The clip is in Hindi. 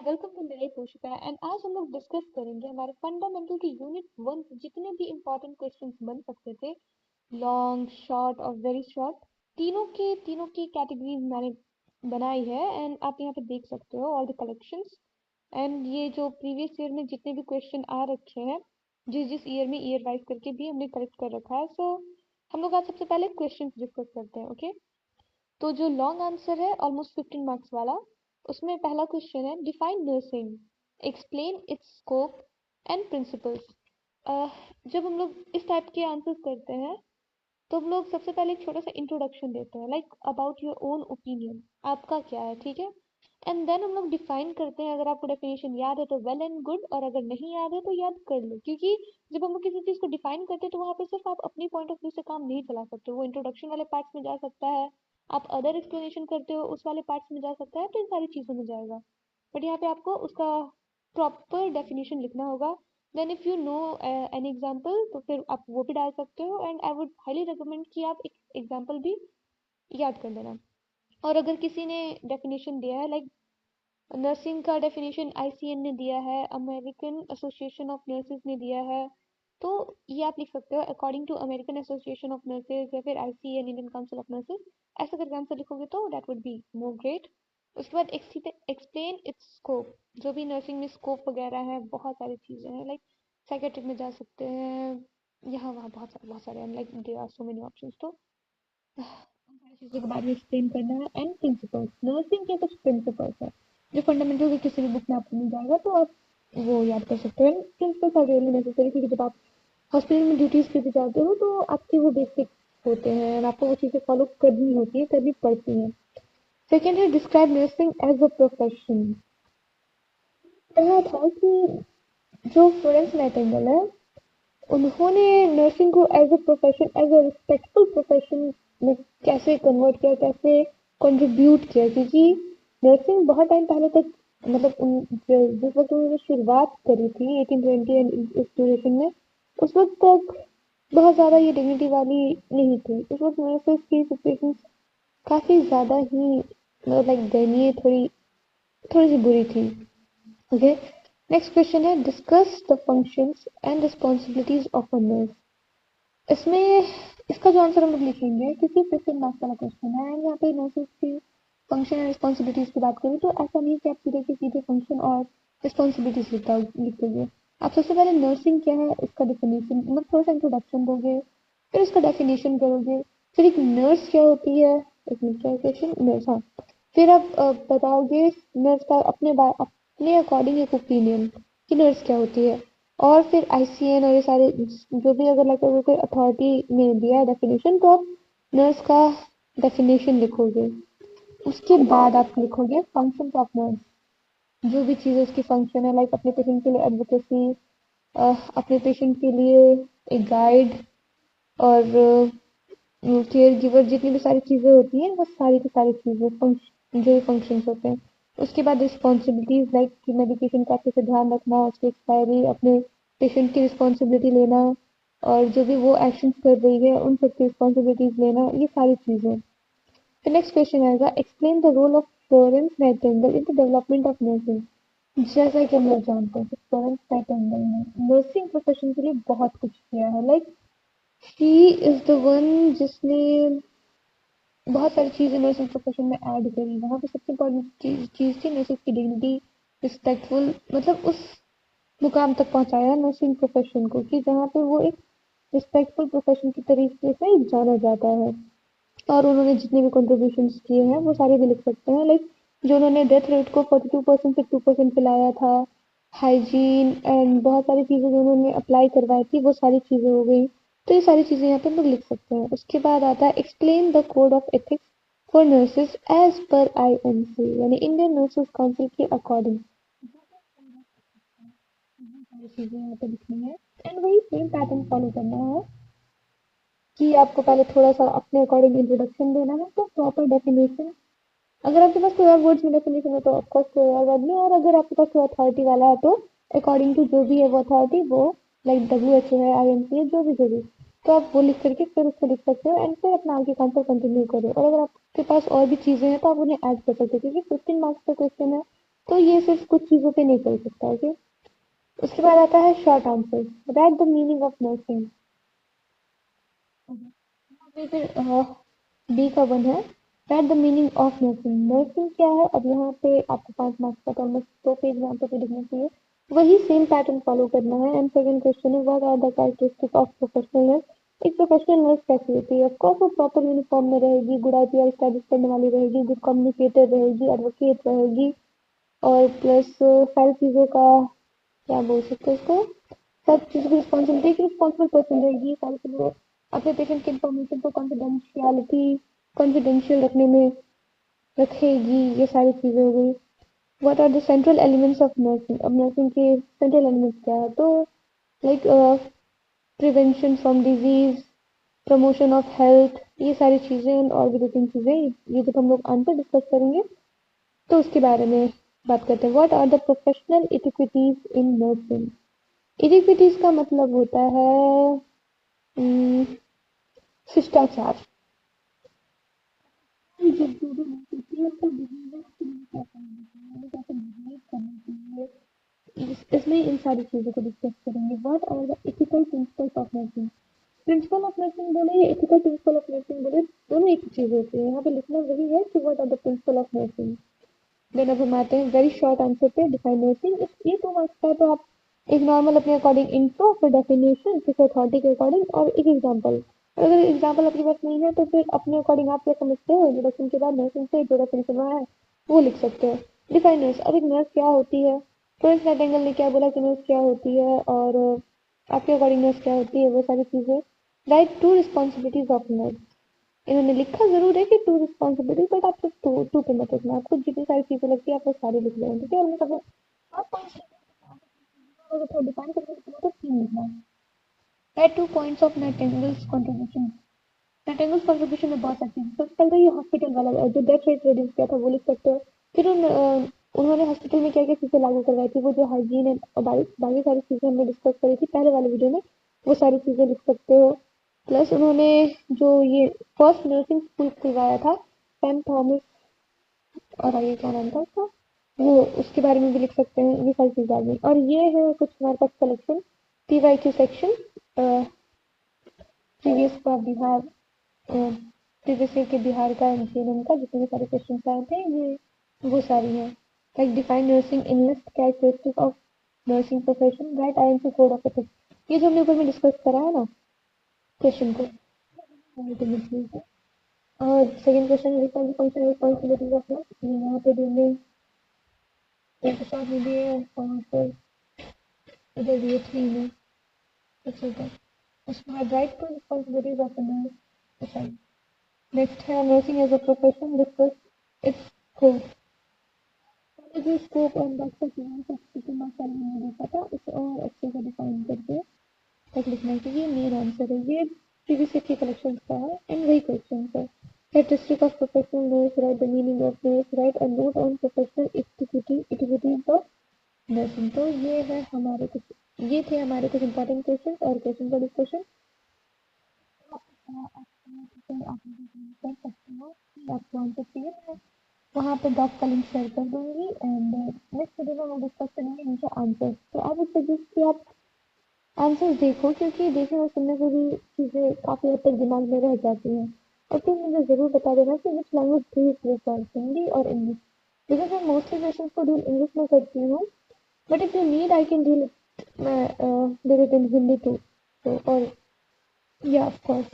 वेलकम टू मेरे पोशिका एंड आज हम लोग डिस्कस करेंगे हमारे फंडामेंटल के यूनिट 1 से जितने भी इंपॉर्टेंट क्वेश्चंस बन सकते थे, लॉन्ग शॉर्ट और वेरी शॉर्ट, तीनों की कैटेगरीज मैंने बनाई है एंड आप यहाँ पे देख सकते हो ऑल द कलेक्शंस। एंड ये जो प्रीवियस ईयर में जितने भी क्वेश्चन आ रखे हैं, जिस जिस ईयर में ईयर वाइज करके भी हमने कलेक्ट कर रखा है। सो हम लोग आज सबसे पहले क्वेश्चन डिस्कस करते हैं। ओके, तो जो लॉन्ग आंसर है ऑलमोस्ट 15 मार्क्स वाला, उसमें पहला क्वेश्चन है define nursing, explain it's scope and principles. जब हम लोग इस टाइप के आंसर्स करते हैं तो हम लोग सबसे पहले एक छोटा सा इंट्रोडक्शन देते हैं, like about your own opinion, आपका क्या है, ठीक है। एंड देन हम लोग डिफाइन करते हैं, अगर आपको डेफिनेशन याद है तो वेल एंड गुड, और अगर नहीं याद है तो याद कर लो, क्योंकि जब हम लोग किसी चीज को डिफाइन करते हैं तो वहां पे सिर्फ आप अपनी पॉइंट ऑफ व्यू से काम नहीं चला सकते, वो इंट्रोडक्शन वाले पार्ट्स में जा सकता है, आप अदर एक्सप्लेनेशन करते हो उस वाले पार्ट्स में जा सकता है, तो इन सारी चीजों में जाएगा। बट यहाँ पे आपको उसका प्रॉपर डेफिनेशन लिखना होगा। Then if you know an example तो फिर आप वो भी डाल सकते हो, and I would highly recommend कि आप एक एग्जाम्पल भी याद कर लेना। और अगर किसी ने डेफिनेशन दिया है, लाइक नर्सिंग का डेफिनेशन आईसीएन ने दिया है, अमेरिकन एसोसिएशन ऑफ नर्सेज ने दिया है, तो ये आप लिख सकते हो according to American Association of Nurses या फिर ICN, Indian Council of Nurses. ऐसा करके आंसर लिखोगे तो that would be more great. उसके बाद एक्सप्लेन इट्स स्कोप, जो भी नर्सिंग में स्कोप वगैरह है, बहुत सारी चीजें हैं, लाइक साइकेट्रिक में जा सकते हैं, यहाँ वहाँ बहुत सारे like there are so many options. तो उन सारी चीजों के बारे में एक्सप्लेन करना है। एंड प्रिंसिपल्स, नर्सिंग के कुछ प्रिंसिपल्स हैं जो फंडामेंटल की किसी भी बुक में आपको मिल जाएगा, तो आप वो याद कर सकते हो। प्रिंसिपल्स आर रियली नेसेसरी, क्योंकि जब आप हॉस्पिटल में ड्यूटीज पे भी जाते हो तो आपके वो बेसिक होते हैं और आपको वो चीजें फॉलो करनी होती है, करनी पड़ती हैं। सेकेंड है describe nursing as a profession. कहा था कि जो फ्लोरेंस नाइटिंगेल है, उन्होंने नर्सिंग को as a profession, as a respectful profession में कैसे कन्वर्ट किया, कैसे कंट्रीब्यूट किया, क्योंकि नर्सिंग बहुत टाइम पहले तक, मतलब जिस वक्त उन्होंने शुरुआत करी थी 1820 एंड इस ड्यूरेशन में, उस वक्त तक बहुत ज़्यादा ये डिग्निटी वाली नहीं थी। उस वक्त नर्सेस की सिचुएशन काफ़ी ज़्यादा ही, मतलब लाइक दयनीय, थोड़ी थोड़ी सी बुरी थी। ओके, नेक्स्ट क्वेश्चन है discuss the functions and responsibilities of a nurse. इसमें इसका जो आंसर हम लोग लिखेंगे, क्योंकि 15 मार्क्स वाला क्वेश्चन है एंड यहाँ पे नर्सेस की फंक्शन एंड रिस्पॉन्सिबिलिटीज की बात करें, तो ऐसा नहीं कि आप सीधे के सीधे फंक्शन और रिस्पॉन्सिबिलिटीज लिख दोगे। आप सबसे पहले नर्सिंग क्या है इसका डेफिनेशन, मतलब थोड़ा सा इंट्रोडक्शन दोगे, फिर उसका डेफिनेशन करोगे, फिर एक नर्स क्या होती है, एक मिनट, क्या क्वेश्चन, नर्स, हाँ। फिर आप बताओगे नर्स का अपने अकॉर्डिंग एक ओपिनियन कि नर्स क्या होती है, और फिर आईसीएन और ये सारे जो भी, अगर लगता है कोई अथॉरिटी ने दिया है डेफिनेशन, तो आप नर्स का डेफिनेशन लिखोगे। उसके बाद आप लिखोगे फंक्शन ऑफ नर्स, जो भी चीज़ उसकी फंक्शन है, लाइक अपने पेशेंट के लिए एडवोकेसी, अपने पेशेंट के लिए एक गाइड, और केयर गिवर, जितनी भी सारी चीज़ें होती हैं वो सारी की सारी चीज़ें फंक्शन, जो फंक्शंस होते हैं। उसके बाद रिस्पॉन्सिबिलिटीज, लाइक कि मेडिकेशन का अच्छे से ध्यान रखना, उसकी एक्सपायरी, अपने पेशेंट की रिस्पॉन्सिबिलिटी लेना, और जो भी वो एक्शंस कर रही है उन सबकी रिस्पॉन्सिबिलिटीज लेना, ये सारी चीज़ें। तो नेक्स्ट क्वेश्चन आएगा explain the role of Florence Nightingale in the development of nursing. जैसा कि हम लोग जानते हैं कि फ्लोरेंस नाइटिंगेल ने नर्सिंग प्रोफेशन के लिए बहुत कुछ किया है, like she is the one जिसने बहुत सारी चीज़ें नर्सिंग प्रोफेशन में ऐड करी। वहाँ पे सबसे इम्पोर्टेंट चीज़ थी नर्सिंग की डिग्निटी, रिस्पेक्टफुल, मतलब उस मुकाम तक पहुँचाया नर्सिंग प्रोफेशन को कि जहाँ पे वो एक रिस्पेक्टफुल प्रोफेशन की तरीके से जाना जाता है। और उन्होंने जितने भी कंट्रीब्यूशन किए हैं वो सारे भी लिख सकते हैं, लाइक जो उन्होंने डेथ रेट को 42% से 2% पे लाया था, हाइजीन एंड बहुत सारी चीज़ें जो उन्होंने अप्लाई करवाई थी, वो सारी चीज़ें हो गई। तो ये सारी चीज़ें यहाँ पे हम लोग लिख सकते हैं। उसके बाद आता है explain the code of ethics for nurses as पर आईएनसी, यानी इंडियन नर्सेज काउंसिल के अकॉर्डिंग सारी चीज़ें यहाँ पे लिखनी है। एंड वही सेम पैटर्न फॉलो करना है कि आपको पहले थोड़ा सा अपने अकॉर्डिंग इंट्रोडक्शन देना है, तो प्रॉपर डेफिनेशन, अगर आपके पास कोई और वर्ड्स में डेफिनेशन है तो ऑफकोर्स कोई और वर्ड में, और अगर आपके पास कोई अथॉरिटी वाला है तो अकॉर्डिंग टू जो भी है वो अथॉरिटी, वो लाइक डब्ल्यूएचओ है, आईएमसी है, जो भी, तो आप वो लिख करके फिर उसको लिख सकते हो एंड फिर अपना आगे का आंसर कंटिन्यू करो। और अगर आपके पास और भी चीज़ें हैं तो आप उन्हें ऐड कर सकते हो, क्योंकि 15 मार्क्स का क्वेश्चन है, तो ये सिर्फ कुछ चीज़ों पे नहीं चल सकता है। ओके, उसके बाद आता है short answer. Right the meaning of nursing. फिर बी का वन है, right the meaning of nursing. Nursing क्या है? अब यहाँ पे आपको 5 मार्क्स का, तो ऑलमोस्ट 2 पेज में आपको तो लिखना चाहिए, वही सेम पैटर्न फॉलो करना है। एंड सेकंड क्वेश्चन है, what are the characteristic of professional nurse. एक प्रोफेशनल नर्स कैसी होती है? ऑफकोर्स वो प्रॉपर यूनिफॉर्म में रहेगी, गुड आईपीआर स्टैब्लिश करने वाली रहेगी, गुड कम्युनिकेटर रहेगी, एडवोकेट रहेगी, और प्लस सारी चीज़ों का क्या बोल सकते हैं इसको, सब चीज़ की रिस्पॉन्सिबिलिटी, एक रिस्पॉन्सिबल पर्सन रहेगी। सारी चीज़ें अपने पेशेंट की इंफॉर्मेशन को कॉन्फिडेंशियल रखने में रखेगी। ये सारी चीज़ें हो गई। What are the central elements of nursing. अब नर्सिंग के सेंट्रल एलिमेंट्स क्या है? तो like prevention from disease, promotion of health, ये सारी चीज़ें और भी 2-3 चीज़ें, ये जब हम लोग आंसर डिस्कस करेंगे तो उसके बारे में बात करते हैं। What are the professional etiquettes in nursing. Etiquettes का मतलब होता है हम्म, शिष्टाचार। जब जो भी बात होती है उसका बिहेवियर के लिए कैसा होना चाहिए, हमें कैसे बिहेव करना चाहिए, इसमें इन सारी चीजों को डिस्कस करेंगे। What are the ethical principles of nursing. Principle of nursing बोले, एथिकल प्रिंसिपल ऑफ नर्सिंग बोले, दोनों एक ही चीज होती है। यहाँ पे लिखना वही है कि what are the principle of nursing. Then अब हम आते हैं वेरी शॉर्ट आंसर पे, डिफाइन नर्सिंग। ये 2 मार्क्स का है, तो आप एक नॉर्मल अपने अकॉर्डिंग इंट्रो, फिर डेफिनेशन, फिर अथॉरिटी के अकॉर्डिंग और एक एग्जांपल। अगर एग्जांपल आपके पास नहीं है तो फिर अपने अकॉर्डिंग आप क्या समझते हो, इंट्रोडक्शन के बाद नर्सिंग से जो डेफिनेशन वहाँ है वो लिख सकते हो। Define nurse. अब एक नर्स क्या होती है, फ्लोरेंस नाइटिंगेल ने क्या बोला कि नर्स क्या होती है, और आपके अकॉर्डिंग नर्स क्या होती है, वो सारी चीजें। Write to responsibilities of nurse. इन्होंने लिखा जरूर है कि टू रिस्पॉन्सिबिलिटी, बट आप सिर्फ टू पे मत लिखना, आपको जितनी सारी चीजें लगती है आप वो सारी लिख लेना, ठीक है। हमने कहा आप डिफाइन करके लिखना तो 3 लिखना है। Right 2 points of nightingales contribution. Nightingales contribution में बहुत सारी चीजें, सबसे पहले ये हॉस्पिटल वाला जो डेथ रेट रिड्यूस किया था वो लिख सकते हो। फिर उन्होंने हॉस्पिटल में क्या क्या चीजें लागू करवाई थी, वो जो हाइजीन एंड बाकी सारी चीजें हमने डिस्कस करी थी पहले वाले वीडियो में, वो सारी चीजें लिख सकते हो। प्लस उन्होंने जो ये फर्स्ट नर्सिंग स्कूल खुलवाया था, सेंट थॉमस, और आगे क्या नाम था उसका, वो उसके बारे में भी लिख सकते हैं। ये सारी चीजें आ गई, और ये है कुछ हमारे पास कलेक्शन, पीवाईक्यू सेक्शन, प्रीवियस का बिहार, प्रीवियस ईयर के बिहार का, एमसीएम का, जितने भी सारे क्वेश्चन आए थे ये वो सारी है। Like define nursing in list characteristic of nursing profession, right IMC code of ethics. ये जो हमने ऊपर में डिस्कस करा है ना क्वेश्चन को, और second question responsibilities of nurse, यहाँ पे देंगे एक साथ में दिए हैं, और फिर इधर दिए 3 में, अच्छा। उसके बाद right to responsibilities of nurse. Next है nursing as a profession, discuss its scope. जो स्कोप और डॉक्टर की मात्रा में देखा था, उसे और अच्छे से डिफाइन करके तक लिखना चाहिए। मेन आंसर है ये, प्रीवियस ईयर के कलेक्शन का है एंड वही क्वेश्चन है। Characteristic of professional nurse, right the meaning of nurse, right a note on professional activities of nursing. तो ये है हमारे कुछ, ये थे हमारे कुछ इंपॉर्टेंट क्वेश्चन और क्वेश्चन का डिस्कशन। आप कर सकते हो, आपको आंसर चाहिए मैं वहाँ पे डॉक का लिंक शेयर कर दूंगी, एंड नेक्स्ट वीडियो में हम डिस्कस करेंगे इनके आंसर। तो आई वुड सजेस्ट कि आप आंसर्स देखो, क्योंकि देखने और सुनने से भी चीज़ें काफ़ी हद तक दिमाग में रह जाती हैं। और फिर मुझे ज़रूर बता देना कि which language do you prefer, Hindi और इंग्लिश। बिकॉज मैं मोस्टली क्वेश्चन को डील इंग्लिश में करती हूँ, but if you need I can deal it, मैं deal it in Hindi too. तो और या ऑफ कोर्स